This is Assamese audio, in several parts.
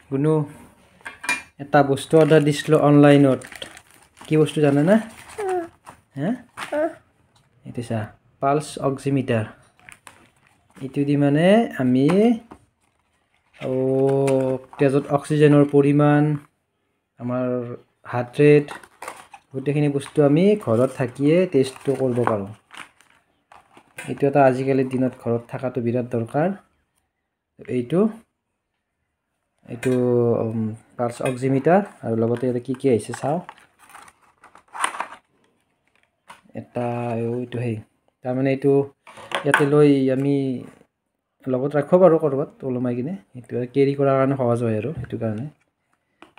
গুনু এটা বস্তু অৰ্ডাৰ দিছিলো অনলাইনত কি বস্তু জানা না হ্যাঁ এটা চা পালস অক্সিমিটার এটো দি মানে আমি তেজত অক্সিজেনৰ পৰিমাণ আমাৰ হাৰ্ট ৰেট গোটেইখিনি বস্তু আমি ঘৰত থাকিয়ে টেষ্টটো কৰিব পাৰো এটো এটা আজিকালি দিনত ঘৰত থাকাটো বিৰাট দৰকাৰ এইটো পালস অক্সিমিটাৰ আৰু লগতে এটা কি আহিছে চাও এটা এইটো হেই তাৰ মানে এইটো ইয়াতে লৈ আমি লগত ৰাখিব পাৰো কৰবাত ওলমাই কিনে এটো কেৰি কৰাৰ কাৰণে সহজ হয় আৰু এটো কাৰণে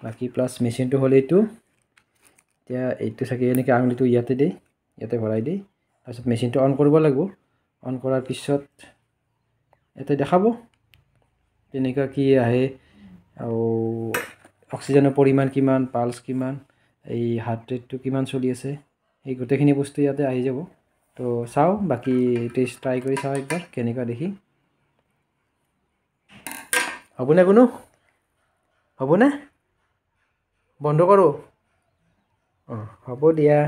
বাকি প্লাস মেচিনটো হলে এইটো এতিয়া এইটো সাকি এনেকে আঙুলিটো ইয়াতে ভৰাই দেই তাৰপিছত মেচিনটো অন কৰিব লাগিব অন কৰাৰ পিছত এটা দেখাব তেনেকা কি আহে আৰু অক্সিজেনৰ পৰিমাণ কিমান পালস কিমান এই হাৰ্ট ৰেটটো কিমান চলি আছে এই গোটেইখিনি বস্তু ইয়াতে আহি যাব তো চাও বাকি টেষ্ট ট্ৰাই কৰি চাও একবাৰ কেনেকা দেখি হবনে কোনো হবনে বন্ধ কৰো হ'ব দিয়া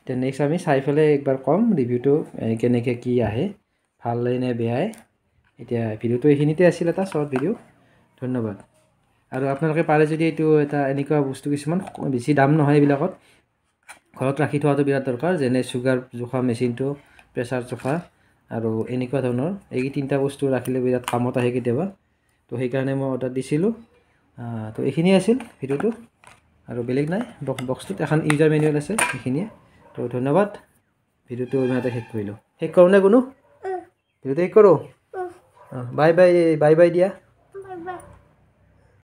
তে নেক্সট আমি চাই ফেলে একবাৰ কম ৰিভিউটো কেনেকে কি আহে ভাল নে বেয়াই এতিয়া ভিডিওটো এইখিনিতে আছিল এটা শৰ্ট ভিডিও ধন্যবাদ আৰু আপোনালোকে পাৰে যদি এইটো এটা এনেকুৱা বস্তু কিছুমান বেছি দাম নহয় এইবিলাকত ঘৰত ৰাখি থোৱাটো বিৰাট দৰকাৰ যেনে সুগাৰ জোখা মেচিনটো প্ৰেসাৰ জোখা আৰু এনেকুৱা ধৰণৰ এই তিনটা বস্তু ৰাখিলে বিৰাট কামত আহে কেতিয়াবা তো সেই কাৰণে মই অৰ্ডাৰ দিছিলো তো এইখিনি আছিল ভিডিওটো আৰু বেলেগ নাই বক্সটোত এখন ইউজাৰ মেনুৱেল আছে এইখিনিয়ে তো ধন্যবাদ ভিডিওটো ইমানতে শেষ কৰিলো শেষ কৰো না কোনো ভিডিওটো শেষ কৰো বাই বাই দিয়া